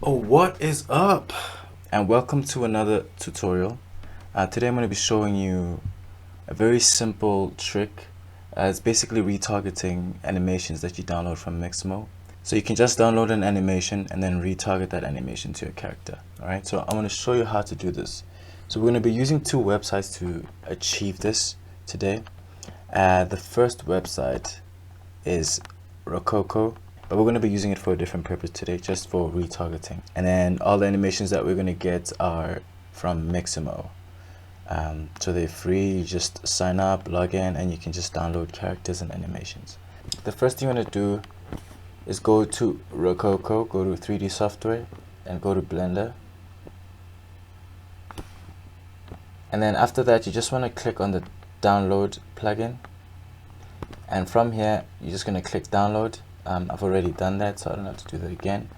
Oh, what is up? And welcome to another tutorial. Today I'm going to be showing you a very simple trick. It's basically retargeting animations that you download from Mixamo. So you can just download an animation and then retarget that animation to your character. Alright, so I'm going to show you how to do this. So we're going to be using two websites to achieve this today. The first website is Rokoko, but we're going to be using it for a different purpose today, just for retargeting. And then all the animations that we're going to get are from Mixamo. So they're free. You just sign up, log in, and you can just download characters and animations. The first thing you want to do is go to Rokoko, go to 3D software, and go to Blender. And then after that, you just want to click on the download plugin. And from here, you're just going to click download. I've already done that, so I don't have to do that again.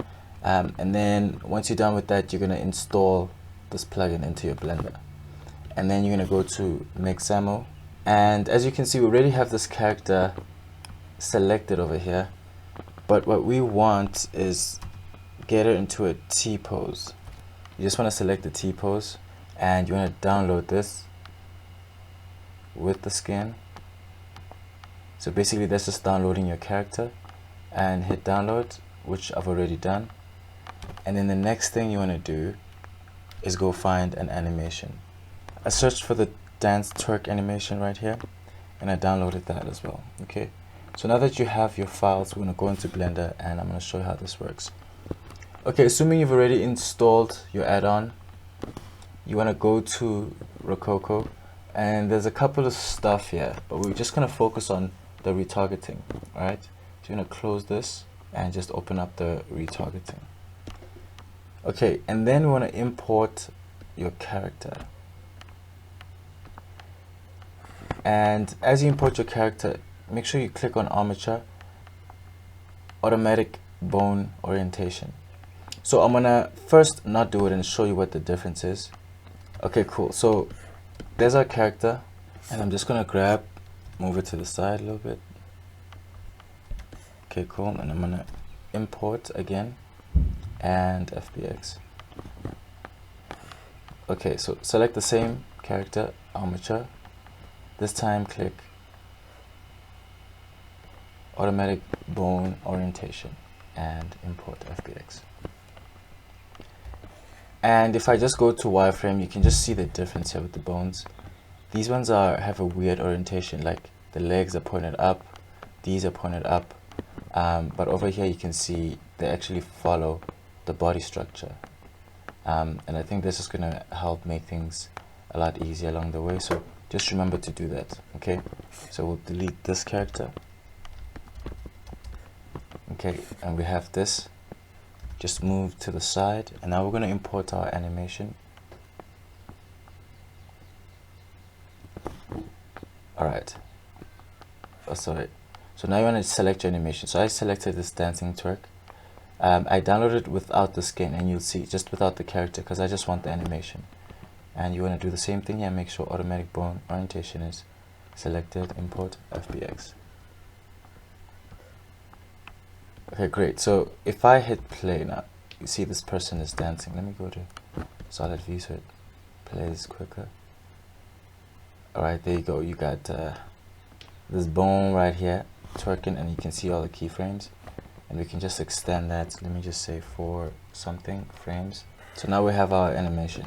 And then once you're done with that, you're going to install this plugin into your Blender. And then you're going to go to Mixamo. And as you can see, we already have this character selected over here. But what we want is get her into a T pose. You just want to select the T pose, and you want to download this with the skin. So basically that's just downloading your character, and hit download, which I've already done. And then the next thing you want to do is go find an animation. I searched for the dance twerk animation right here, and I downloaded that as well. Okay, so now that you have your files, we're going to go into Blender and I'm going to show you how this works. Okay, assuming you've already installed your add-on, you want to go to Rokoko, and there's a couple of stuff here, but we're just going to focus on the retargeting. Alright, so you're going to close this and just open up the retargeting. Okay, and then we want to import your character. And as you import your character, make sure you click on armature, automatic bone orientation. So I'm gonna first not do it and show you what the difference is. Okay, cool. So there's our character, and I'm just gonna move it to the side a little bit. Okay, cool. And I'm gonna import again and FBX. Okay, so select the same character, armature. This time click automatic bone orientation and import FBX. And if I just go to wireframe, you can just see the difference here with the bones. These ones have a weird orientation, like the legs are pointed up, these are pointed up, but over here you can see they actually follow the body structure. And I think this is going to help make things a lot easier along the way, so just remember to do that. Okay, so we'll delete this character. Okay, and we have this. Just move to the side, and now we're going to import our animation. Alright. Oh, sorry. So now you want to select your animation. So I selected this dancing twerk. I downloaded it without the skin, and you'll see just without the character, because I just want the animation. And you want to do the same thing here. Make sure automatic bone orientation is selected. Import FBX. Okay, great. So if I hit play now, you see this person is dancing. Let me go to solid view so it plays quicker. Alright, there you go. You got this bone right here twerking, and you can see all the keyframes. And we can just extend that. Let me just say 4 something frames. So now we have our animation.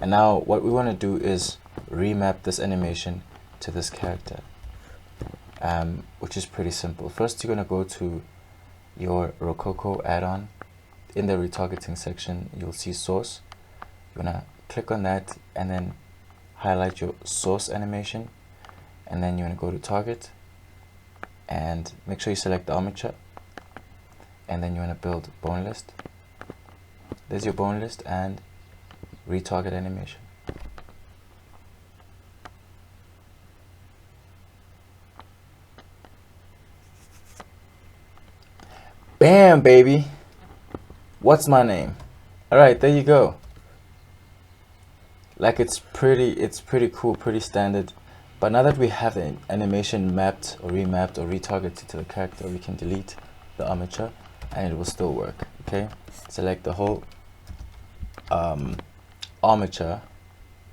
And now what we want to do is remap this animation to this character, which is pretty simple. First, you're going to go to your Rokoko add-on. In the retargeting section, you'll see source. You're going to click on that and then highlight your source animation. And then you're going to go to target and make sure you select the armature. And then you want to build bone list. There's your bone list and retarget animation. Bam, baby. What's my name? Alright, there you go. Like it's pretty cool, pretty standard. But now that we have the animation mapped or remapped or retargeted to the character, we can delete the armature and it will still work. Okay, select the whole armature,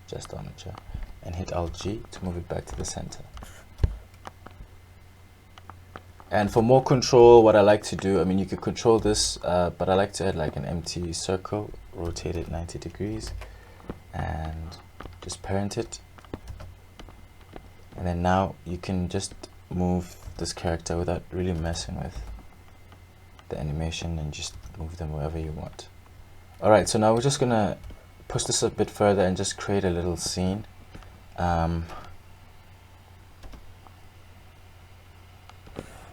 just armature, and hit Alt G to move it back to the center. And for more control, what I like to do, I mean, you could control this, but I like to add like an empty circle, rotate it 90 degrees, and just parent it. And then now you can just move this character without really messing with the animation, and just move them wherever you want. Alright, so now we're just gonna push this a bit further and just create a little scene.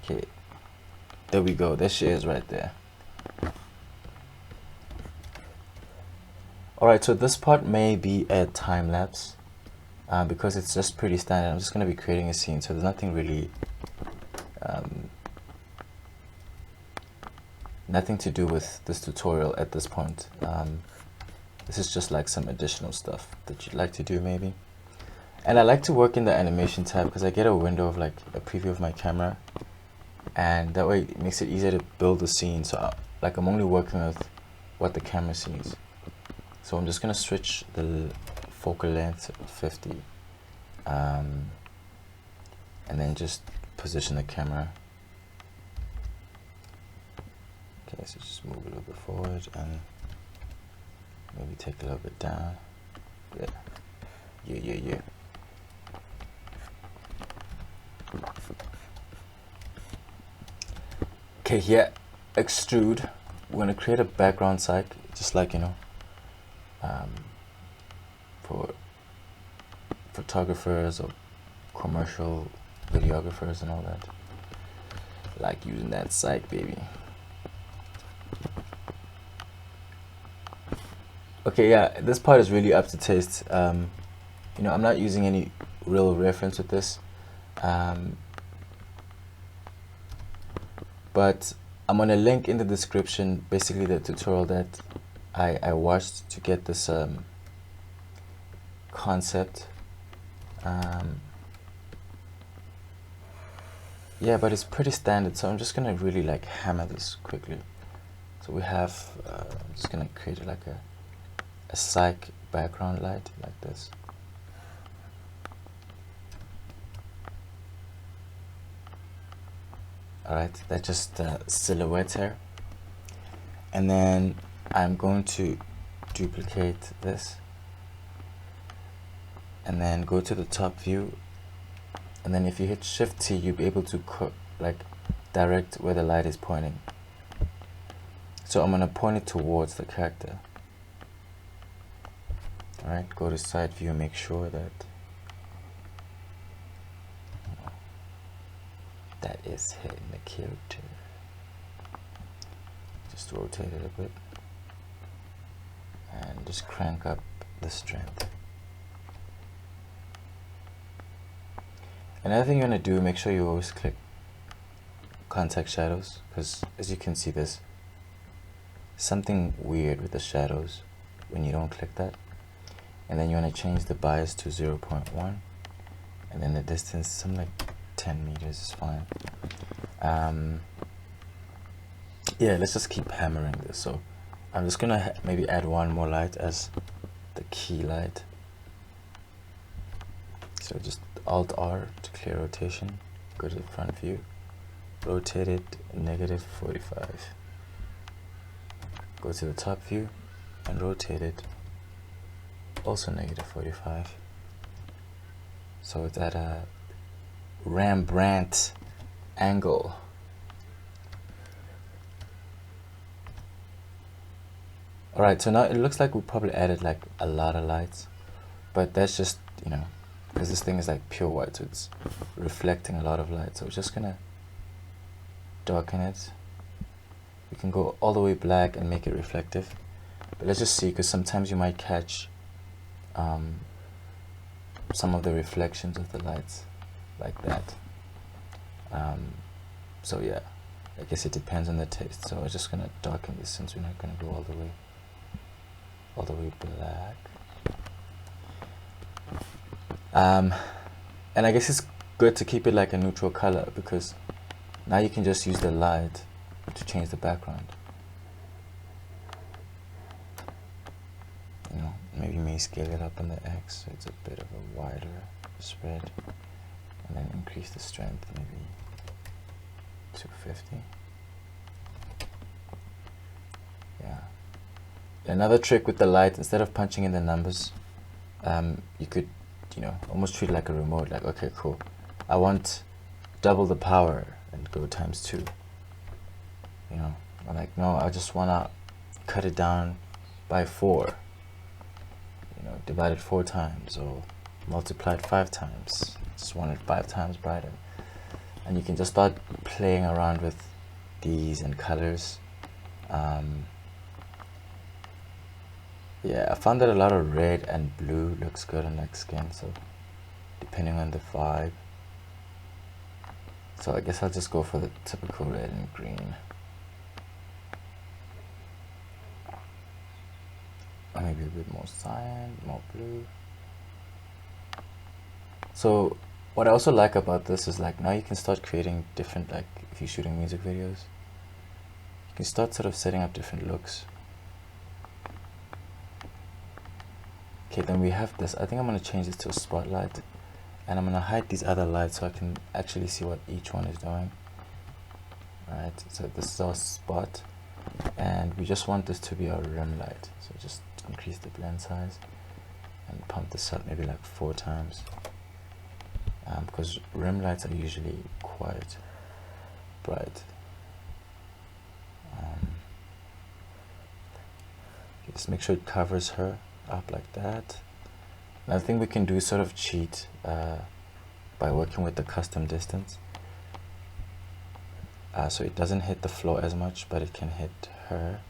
Okay, there we go, there she is right there. Alright, so this part may be a time lapse because it's just pretty standard. I'm just going to be creating a scene, so there's nothing really nothing to do with this tutorial at this point. This is just like some additional stuff that you'd like to do maybe. And I like to work in the animation tab because I get a window of like a preview of my camera, and that way it makes it easier to build the scene. So like I'm only working with what the camera sees. So I'm just going to switch the focal length to 50 and then just position the camera. Okay, so just move a little bit forward and maybe take a little bit down. Yeah. Okay, here, extrude. We're going to create a background site, just like, you know, for photographers or commercial videographers and all that, like using that site, baby. Okay, yeah, this part is really up to taste. You know, I'm not using any real reference with this, but I'm gonna link in the description basically the tutorial that I watched to get this concept. Yeah, but it's pretty standard, so I'm just gonna really like hammer this quickly. So we have, I'm just gonna create like a psych background light like this. Alright, that just silhouettes her. And then I'm going to duplicate this and then go to the top view, and then if you hit Shift T, you'll be able to like direct where the light is pointing. So I'm going to point it towards the character. Alright, go to side view, make sure that that is hitting the character. Just rotate it a bit and just crank up the strength. Another thing you want to do, make sure you always click contact shadows, because as you can see there's something weird with the shadows when you don't click that. And then you want to change the bias to 0.1, and then the distance, something like 10 meters is fine. Yeah, let's just keep hammering this. So I'm just gonna maybe add one more light as the key light. So just Alt R to clear rotation, go to the front view, rotate it -45, go to the top view and rotate it also -45. So it's at a Rembrandt angle. Alright, so now it looks like we probably added like a lot of lights, but that's just, you know, because this thing is like pure white, so it's reflecting a lot of light. So we're just gonna darken it. We can go all the way black and make it reflective, but let's just see, because sometimes you might catch some of the reflections of the lights like that. So yeah, I guess it depends on the taste. So we're just gonna darken this since we're not gonna go all the way black. And I guess it's good to keep it like a neutral color, because now you can just use the light to change the background. maybe may scale it up on the X so it's a bit of a wider spread, and then increase the strength maybe 250. Yeah. Another trick with the light, instead of punching in the numbers, you could, almost treat it like a remote. Like, okay, cool, I want double the power and go ×2. I'm like, no, I just wanna cut it down by 4. Divide it 4 times or multiply it 5 times. Just want it 5 times brighter. And you can just start playing around with these and colors. Yeah, I found that a lot of red and blue looks good on like skin, so depending on the vibe. So I guess I'll just go for the typical red and green. Or maybe a bit more cyan, more blue. So what I also like about this is like now you can start creating different, like if you're shooting music videos, you can start sort of setting up different looks. Okay, then we have this. I think I'm going to change this to a spotlight, and I'm going to hide these other lights so I can actually see what each one is doing. Alright, so this is our spot, and we just want this to be our rim light. So just increase the blend size and pump this up maybe like 4 times, because rim lights are usually quite bright. Just make sure it covers her up like that. Another thing we can do is sort of cheat by working with the custom distance, so it doesn't hit the floor as much, but it can hit her,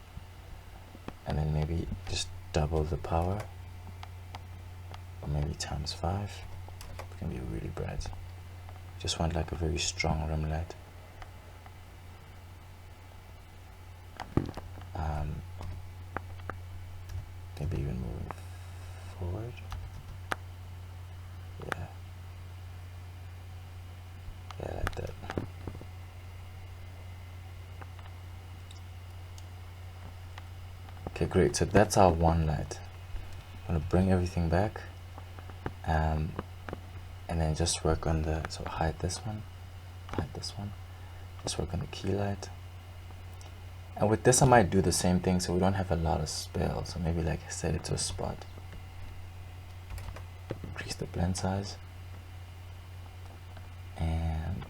and then maybe just double the power, or maybe ×5. It can be really bright. Just want like a very strong rim light. Maybe even moving forward. Yeah, like that. Okay, great. So that's our one light. I'm gonna bring everything back, and then just work on the, so hide this one, just work on the key light. And with this I might do the same thing so we don't have a lot of spill, so maybe like set it to a spot, increase the blend size, and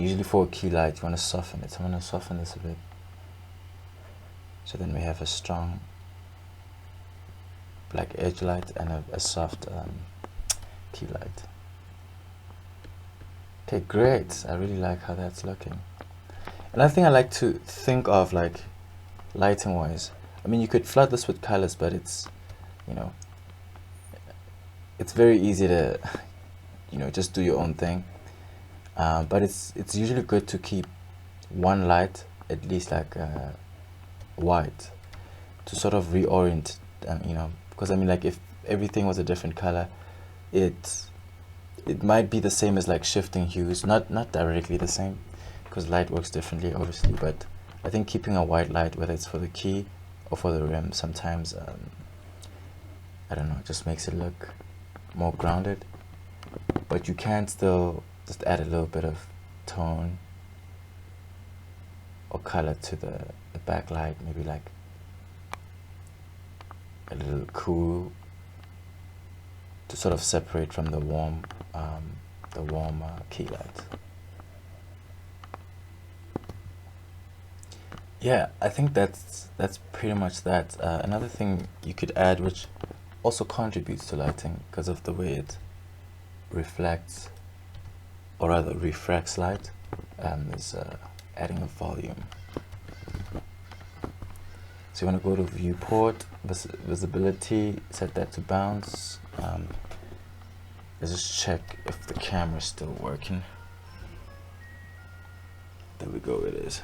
usually for a key light you want to soften it, so I'm going to soften this a bit, so then we have a strong black edge light and a soft key light. Okay, great. I really like how that's looking. Another thing I like to think of, like lighting wise, I mean you could flood this with colors, but it's, it's very easy to just do your own thing, but it's usually good to keep one light at least like white, to sort of reorient, because I mean like if everything was a different color, it might be the same as like shifting hues, not directly the same, because light works differently obviously, but I think keeping a white light, whether it's for the key or for the rim, sometimes I don't know, it just makes it look more grounded. But you can still just add a little bit of tone or color to the backlight, maybe like a little cool to sort of separate from the warm key light. Yeah, I think that's pretty much that. Another thing you could add, which also contributes to lighting because of the way it reflects, or rather refracts light, is adding a volume. So you want to go to viewport, visibility, set that to bounce. Let's just check if the camera is still working. There we go, it is.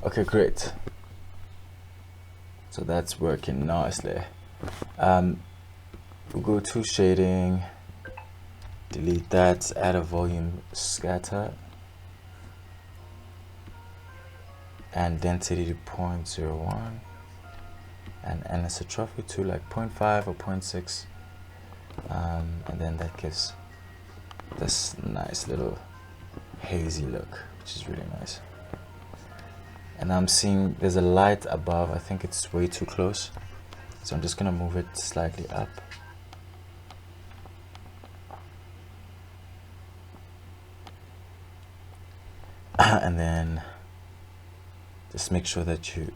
Okay, great. So that's working nicely. We'll go to shading, delete that, add a volume scatter. and density to 0.01, and anisotropy to like 0.5 or 0.6, and then that gives this nice little hazy look, which is really nice. And I'm seeing there's a light above. I think it's way too close, so I'm just gonna move it slightly up. And then just make sure that you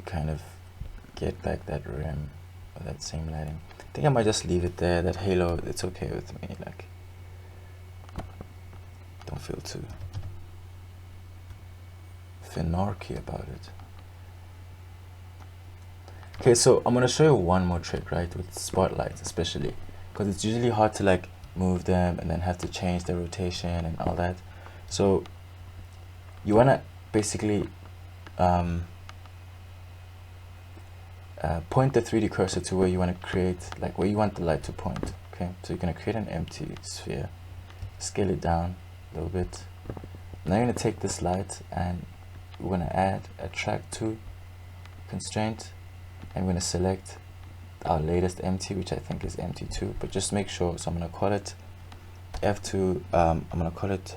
kind of get back that rim or that same lighting. I think I might just leave it there. That halo, it's okay with me. Like, don't feel too finarky about it. Okay, so I'm gonna show you one more trick, right, with spotlights especially, because it's usually hard to like move them and then have to change the rotation and all that. So you wanna basically point the 3D cursor to where you want to create, like where you want the light to point. Okay, so you're going to create an empty sphere, scale it down a little bit. Now you're going to take this light and we're going to add a track to constraint, and we're going to select our latest empty, which I think is empty 2, but just make sure. So I'm going to call it F2, I'm going to call it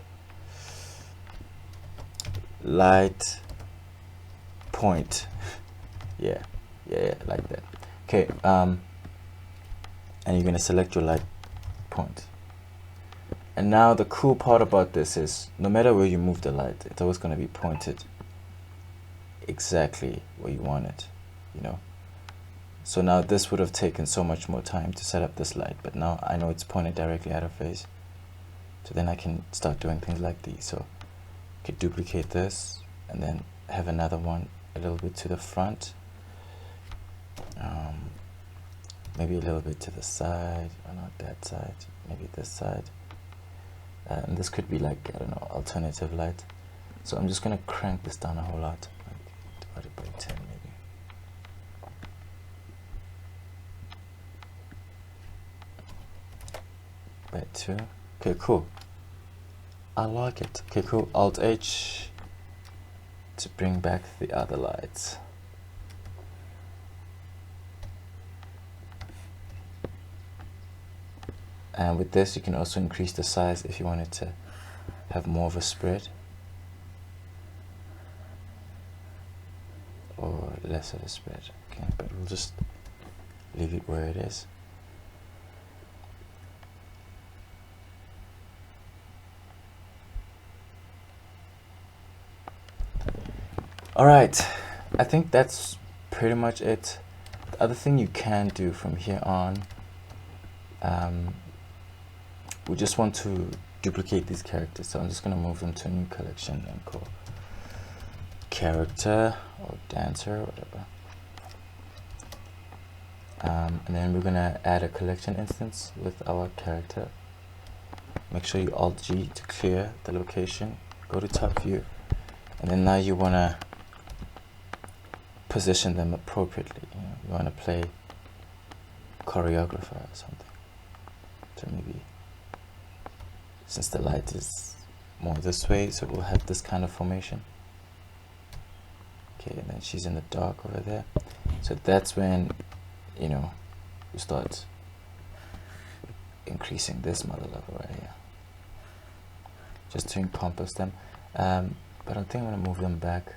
light point. Yeah, like that. Okay, and you're going to select your light point. And now the cool part about this is no matter where you move the light, it's always going to be pointed exactly where you want it, you know. So now this would have taken so much more time to set up this light, but now I know it's pointed directly out of phase. So then I can start doing things like these. So I could duplicate this and then have another one a little bit to the front. Maybe a little bit to the side, or not that side, maybe this side. And this could be like, I don't know, alternative light. So I'm just going to crank this down a whole lot, like divided by 10 maybe. By 2. Okay, cool. I like it. Okay, cool. Alt H to bring back the other lights. And with this, you can also increase the size if you wanted to have more of a spread, or less of a spread. Okay, but we'll just leave it where it is. All right, I think that's pretty much it. The other thing you can do from here on, we just want to duplicate these characters, so I'm just going to move them to a new collection and call character or dancer or whatever. And then we're going to add a collection instance with our character. Make sure you Alt G to clear the location, go to top view, and then now you want to position them appropriately. You know, you want to play choreographer or something. So maybe, since the light is more this way, so we'll have this kind of formation. Okay, and then she's in the dark over there. So that's when, you know, you start increasing this mother level right here, just to encompass them. But I think I'm going to move them back.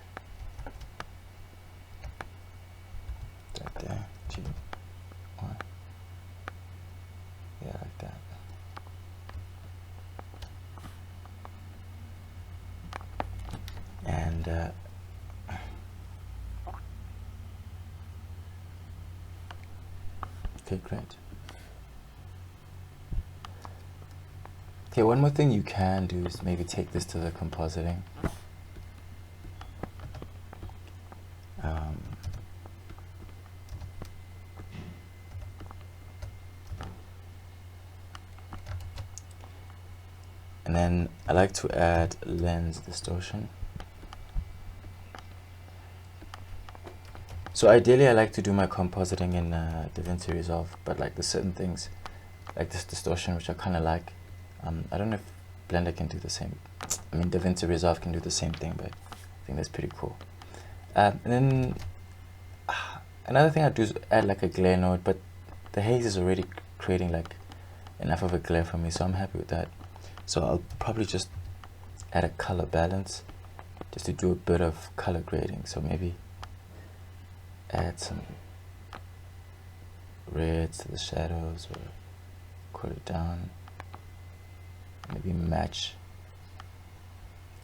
Right there. G1. Yeah, like that. And okay, great. Okay, one more thing you can do is maybe take this to the compositing. And then I like to add lens distortion. So ideally I like to do my compositing in DaVinci Resolve, but like there's certain things like this distortion which I kind of like, I don't know if Blender can do the same. I mean, DaVinci Resolve can do the same thing, but I think that's pretty cool. And then another thing I do is add like a glare node, but the haze is already creating like enough of a glare for me, so I'm happy with that. So I'll probably just add a color balance just to do a bit of color grading. So maybe add some reds to the shadows, or cool it down, maybe match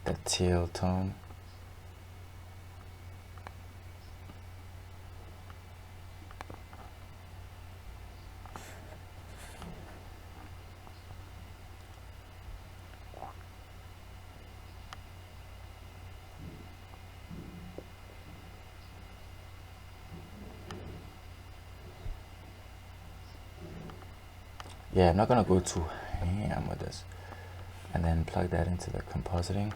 that teal tone. Yeah, I'm not gonna go too ham with this. And then plug that into the compositing.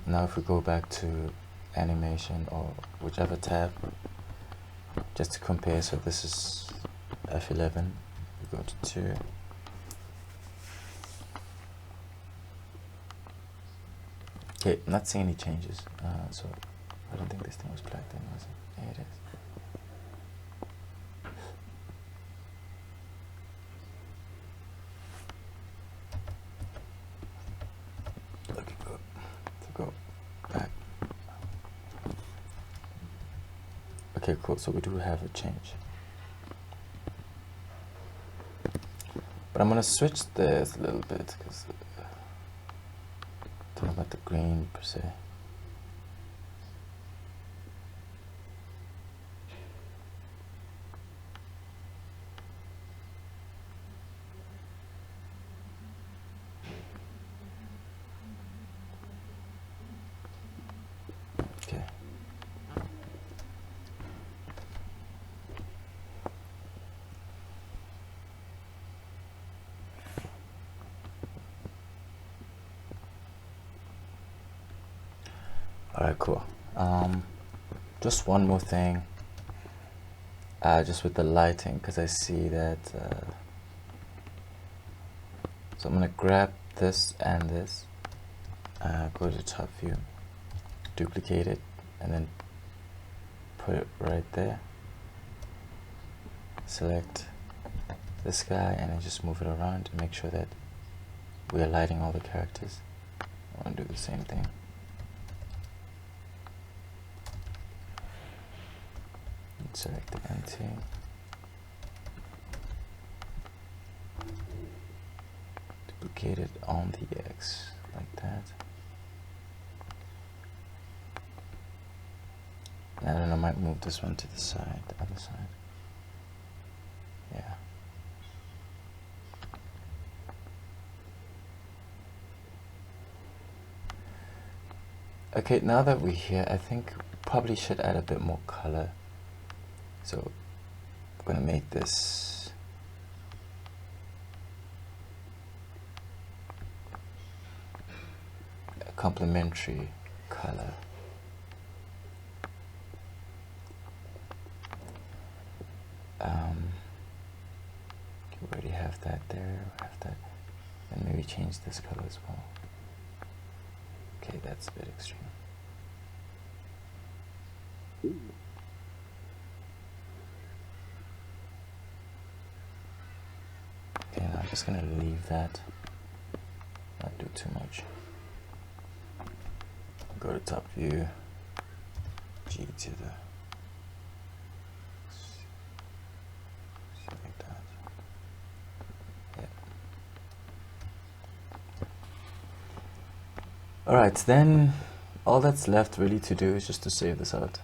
Now if we go back to animation or whichever tab, just to compare, so this is F11, we go to 2. Okay, I'm not seeing any changes, so I don't think this thing was plugged in, was it? Yeah, it is. Okay, cool, so we do have a change. But I'm going to switch this a little bit, because I don't know about the green per se. Okay. Alright, cool. Just one more thing, just with the lighting, because I see that, so I'm going to grab this and this, go to the top view, duplicate it, and then put it right there. Select this guy and then just move it around to make sure that we are lighting all the characters. I want to do the same thing. Select the NT. Duplicate it on the X like that. And then I might move this one to the side, the other side. Yeah. Okay, now that we're here, I think probably should add a bit more color. So I'm going to make this a complementary color. We already have that there, have that, and maybe change this color as well. Okay, that's a bit extreme. Okay, now I'm just going to leave that, not do too much. Go to top view, G to the, like that. Yeah. Alright, then all that's left really to do is just to save this out.